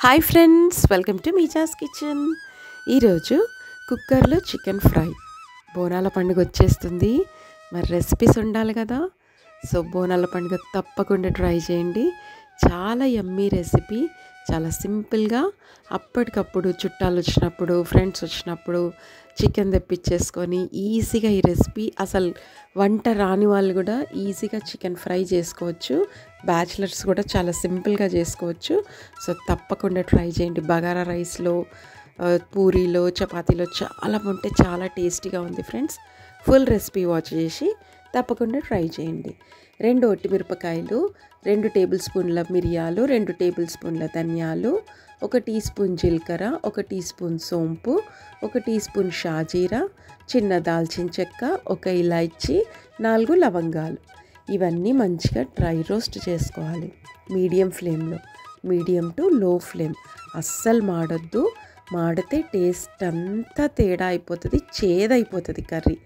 Hi friends, welcome to మీజాస్ kitchen. ఈరోజు కుక్కర్లో చికెన్ ఫ్రై. బోనాల పండుగ వచ్చేస్తుంది, మరి రెసిపీస్ ఉండాలి కదా. సో బోనాల పండుగ తప్పకుండా ట్రై చేయండి. చాలా యమ్మీ రెసిపీ, చాలా సింపుల్గా అప్పటికప్పుడు చుట్టాలు వచ్చినప్పుడు, ఫ్రెండ్స్ వచ్చినప్పుడు చికెన్ తెప్పించేసుకొని ఈజీగా ఈ రెసిపీ, అసలు వంట రాని వాళ్ళు కూడా ఈజీగా చికెన్ ఫ్రై చేసుకోవచ్చు. బ్యాచిలర్స్ కూడా చాలా సింపుల్గా చేసుకోవచ్చు. సో తప్పకుండా ట్రై చేయండి. బగారా రైస్లో, పూరీలో, చపాతీలో చాలా ఉంటే చాలా టేస్టీగా ఉంది ఫ్రెండ్స్. ఫుల్ రెసిపీ వాచ్ చేసి తప్పకుండా ట్రై చేయండి. 2 ఒట్టిమిరపకాయలు, 2 టేబుల్ స్పూన్ల మిరియాలు, 2 టేబుల్ స్పూన్ల ధనియాలు, 1 టీ స్పూన్ జీలకర్ర, 1 టీ స్పూన్ సోంపు, 1 టీ స్పూన్ షాజీరా, చిన్న దాల్చిన చెక్క, 1 ఇలాచీ, 4 లవంగాలు. ఇవన్నీ మంచిగా డ్రై రోస్ట్ చేసుకోవాలి. మీడియం ఫ్లేమ్లో, మీడియం టు లో ఫ్లేమ్. అస్సలు మాడొద్దు. మాడితే టేస్ట్ అంతా తేడా అయిపోతుంది, చేదైపోతుంది కర్రీ.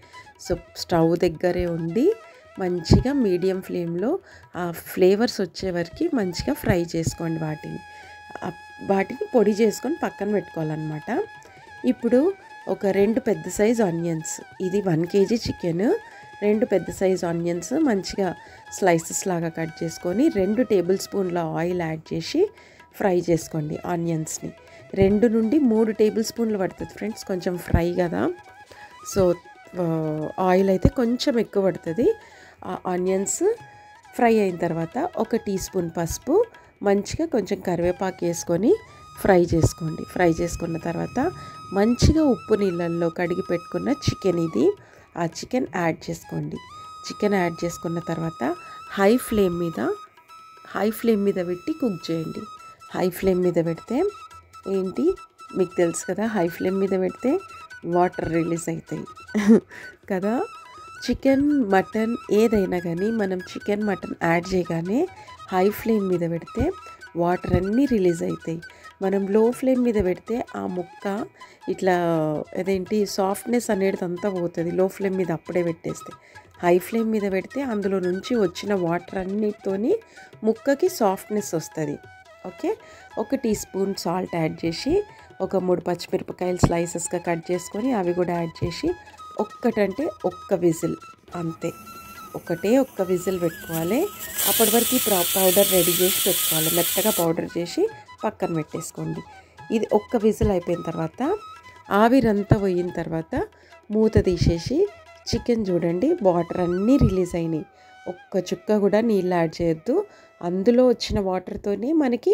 సో స్టవ్ దగ్గరే ఉండి మంచిగా మీడియం ఫ్లేమ్లో ఆ ఫ్లేవర్స్ వచ్చే వరకు మంచిగా ఫ్రై చేసుకోండి. వాటిని పొడి చేసుకొని పక్కన పెట్టుకోవాలన్నమాట. ఇప్పుడు ఒక 2 పెద్ద సైజు ఆనియన్స్, ఇది 1 కేజీ చికెన్. 2 పెద్ద సైజు ఆనియన్స్ మంచిగా స్లైసెస్ లాగా కట్ చేసుకొని 2 టేబుల్ స్పూన్ల ఆయిల్ యాడ్ చేసి ఫ్రై చేసుకోండి ఆనియన్స్ని. 2 నుండి 3 టేబుల్ స్పూన్లు పడుతుంది ఫ్రెండ్స్, కొంచెం ఫ్రై కదా. సో ఆయిల్ అయితే కొంచెం ఎక్కువ పడుతుంది. ఆనియన్స్ ఫ్రై అయిన తర్వాత 1 టీ స్పూన్ పసుపు, మంచిగా కొంచెం కరివేపాకు వేసుకొని ఫ్రై చేసుకోండి. ఫ్రై చేసుకున్న తర్వాత మంచిగా ఉప్పు నీళ్ళల్లో కడిగి పెట్టుకున్న చికెన్, ఇది ఆ చికెన్ యాడ్ చేసుకోండి. చికెన్ యాడ్ చేసుకున్న తర్వాత హై ఫ్లేమ్ మీద పెట్టి కుక్ చేయండి. హై ఫ్లేమ్ మీద పెడితే ఏంటి మీకు తెలుసు కదా, హై ఫ్లేమ్ మీద పెడితే వాటర్ రిలీజ్ అవుతాయి కదా. చికెన్, మటన్ ఏదైనా కానీ మనం చికెన్, మటన్ యాడ్ చేయగానే హై ఫ్లేమ్ మీద పెడితే వాటర్ అన్నీ రిలీజ్ అవుతాయి. మనం లో ఫ్లేమ్ మీద పెడితే ఆ ముక్క ఇట్లా సాఫ్ట్నెస్ అనేది అంతా పోతుంది. లో ఫ్లేమ్ మీద అప్పుడే పెట్టేస్తే. హై ఫ్లేమ్ మీద పెడితే అందులో నుంచి వచ్చిన వాటర్ అన్నిటితోని ముక్కకి సాఫ్ట్నెస్ వస్తుంది. Okay. 1 teaspoon salt add చేసి, 3 పచ్చిమిరపకాయలు స్లైసెస్గా కట్ చేసుకొని అవి కూడా యాడ్ చేసి ఒక్క విజిల్, అంతే. ఒక్క విజిల్ పెట్టుకోవాలి. అప్పటి వరకు పౌడర్ రెడీ చేసి పెట్టుకోవాలి. మెత్తగా పౌడర్ చేసి పక్కన పెట్టేసుకోండి. ఇది ఒక్క విజిల్ అయిపోయిన తర్వాత, ఆవిరంతా పోయిన తర్వాత మూత తీసేసి చికెన్ చూడండి, వాటర్ అన్నీ రిలీజ్ అయినాయి. ఒక్క చుక్క కూడా నీళ్ళు యాడ్ చేయొద్దు. అందులో వచ్చిన వాటర్తోనే మనకి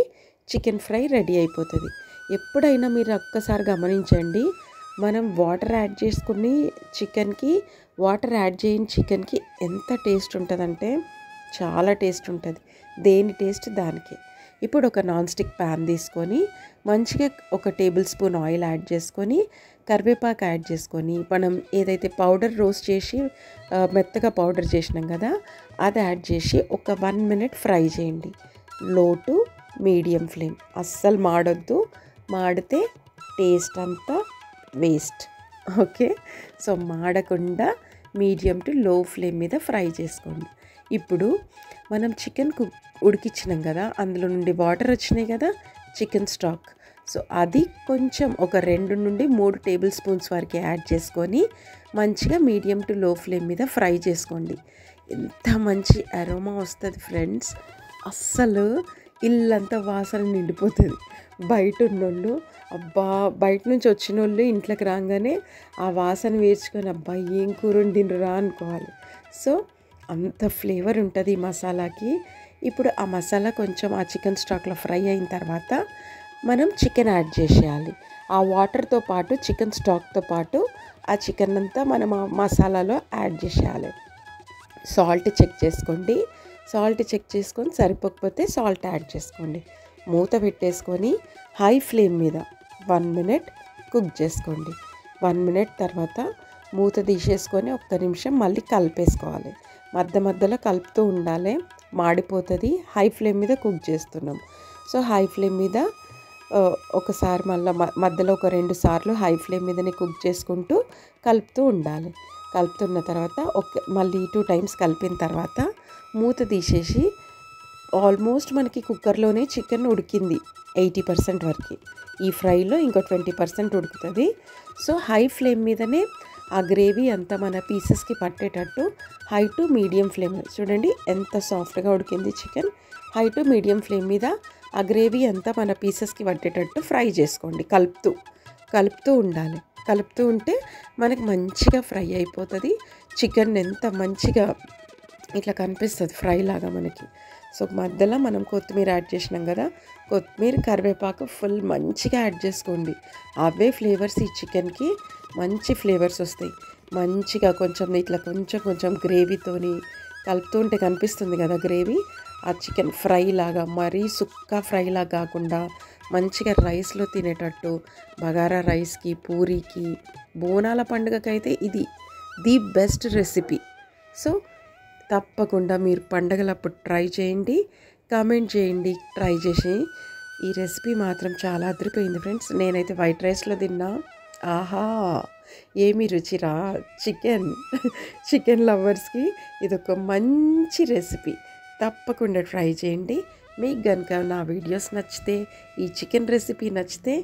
చికెన్ ఫ్రై రెడీ అయిపోతుంది. ఎప్పుడైనా మీరు ఒక్కసారి గమనించండి, మనం వాటర్ యాడ్ చేసుకుని చికెన్కి, వాటర్ యాడ్ చేయని చికెన్కి ఎంత టేస్ట్ ఉంటుందంటే చాలా టేస్ట్ ఉంటుంది. దేని టేస్ట్ దానికి. ఇప్పుడు ఒక నాన్ స్టిక్ ప్యాన్ తీసుకొని మంచిగా 1 టేబుల్ స్పూన్ ఆయిల్ యాడ్ చేసుకొని, కరివేపాకు యాడ్ చేసుకొని, మనం ఏదైతే పౌడర్ రోస్ట్ చేసి మెత్తగా పౌడర్ చేసినాం కదా, అది యాడ్ చేసి ఒక 1 మినిట్ ఫ్రై చేయండి. లో టు మీడియం ఫ్లేమ్. అస్సలు మాడొద్దు. మాడితే టేస్ట్ అంతా వేస్ట్. ఓకే. సో మాడకుండా మీడియం టు లో ఫ్లేమ్ మీద ఫ్రై చేసుకోండి. ఇప్పుడు మనం చికెన్ ఉడికించినాం కదా, అందులో నుండి వాటర్ వచ్చినాయి కదా, చికెన్ స్టాక్. సో అది కొంచెం ఒక 2 నుండి 3 టేబుల్ స్పూన్స్ వరకు యాడ్ చేసుకొని మంచిగా మీడియం టు లో ఫ్లేమ్ మీద ఫ్రై చేసుకోండి. ఎంత మంచి అరోమా వస్తుంది ఫ్రెండ్స్. అస్సలు ఇల్లంతా వాసన నిండిపోతుంది. బయట ఉన్నోళ్ళు, బయట నుంచి వచ్చిన వాళ్ళు ఇంట్లోకి రాగానే ఆ వాసన వేర్చుకొని ఏం కూర వండినరా అనుకోవాలి. సో అంత ఫ్లేవర్ ఉంటుంది ఈ మసాలాకి. ఇప్పుడు ఆ మసాలా కొంచెం ఆ చికెన్ స్టాక్లో ఫ్రై అయిన తర్వాత మనం చికెన్ యాడ్ చేసేయాలి. ఆ వాటర్తో పాటు, చికెన్ స్టాక్తో పాటు ఆ చికెన్ అంతా మనం ఆ మసాలాలో యాడ్ చేసేయాలి. సాల్ట్ చెక్ చేసుకోండి. సరిపోకపోతే సాల్ట్ యాడ్ చేసుకోండి. మూత పెట్టేసుకొని హై ఫ్లేమ్ మీద 1 మినిట్ కుక్ చేసుకోండి. 1 మినిట్ తర్వాత మూత తీసేసుకొని 1 నిమిషం మళ్ళీ కలిపేసుకోవాలి. మధ్యలో కలుపుతూ ఉండాలి, మాడిపోతుంది. హై ఫ్లేమ్ మీద కుక్ చేస్తున్నాం. సో హై ఫ్లేమ్ మీద ఒకసారి మధ్యలో ఒక 2 సార్లు హై ఫ్లేమ్ మీదనే కుక్ చేసుకుంటూ కలుపుతూ ఉండాలి. కలుపుతున్న తర్వాత మళ్ళీ 2 టైమ్స్ కలిపిన తర్వాత మూత తీసేసి ఆల్మోస్ట్ మనకి కుక్కర్లోనే చికెన్ ఉడికింది 80% వరకు. ఈ ఫ్రైలో ఇంకో 20% ఉడుకుతుంది. సో హై ఫ్లేమ్ మీదనే ఆ గ్రేవీ అంతా మన పీసెస్కి పట్టేటట్టు హై టు మీడియం ఫ్లేమ్, చూడండి ఎంత సాఫ్ట్గా ఉడికింది chicken. High to medium flame మీద ఆ గ్రేవీ అంతా మన పీసెస్కి పట్టేటట్టు ఫ్రై చేసుకోండి. కలుపుతూ ఉండాలి. కలుపుతూ ఉంటే మనకు మంచిగా ఫ్రై అయిపోతుంది. చికెన్ ఎంత మంచిగా ఇట్లా కనిపిస్తుంది ఫ్రై లాగా మనకి. సో మధ్యలో మనం కొత్తిమీర యాడ్ చేసినాం కదా, కొత్తిమీర కరివేపాకు ఫుల్ మంచిగా యాడ్ చేసుకోండి. అవే ఫ్లేవర్స్ ఈ చికెన్కి మంచి ఫ్లేవర్స్ వస్తాయి. మంచిగా కొంచెం ఇట్లా కొంచెం గ్రేవీతోని కలుపుతూ ఉంటే కనిపిస్తుంది కదా గ్రేవీ. ఆ చికెన్ ఫ్రై లాగా, మరీ సుక్క ఫ్రై లాగా కాకుండా మంచిగా రైస్లో తినేటట్టు, బగారా రైస్కి, పూరీకి, బోనాల పండుగకైతే ఇది ది బెస్ట్ రెసిపీ. సో తప్పకుండా మీరు పండగలప్పుడు ట్రై చేయండి, కామెంట్ చేయండి. ట్రై చేసి ఈ రెసిపీ మాత్రం చాలా అదిరిపోయింది ఫ్రెండ్స్. నేనైతే వైట్ రైస్లో తిన్నా. ఆహా ఏమి రుచిరా! చికెన్ లవర్స్కి ఇదొక మంచి రెసిపీ. తప్పకుండా ట్రై చేయండి. మీకు కనుక నా వీడియోస్ నచ్చితే, ఈ చికెన్ రెసిపీ నచ్చితే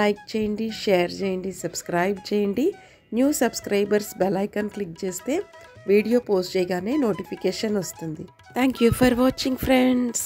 లైక్ చేయండి, షేర్ చేయండి, సబ్స్క్రైబ్ చేయండి. New subscribers bell icon click చేస్తే వీడియో పోస్ట్ చేయగానే నోటిఫికేషన్ వస్తుంది. Thank you for watching friends.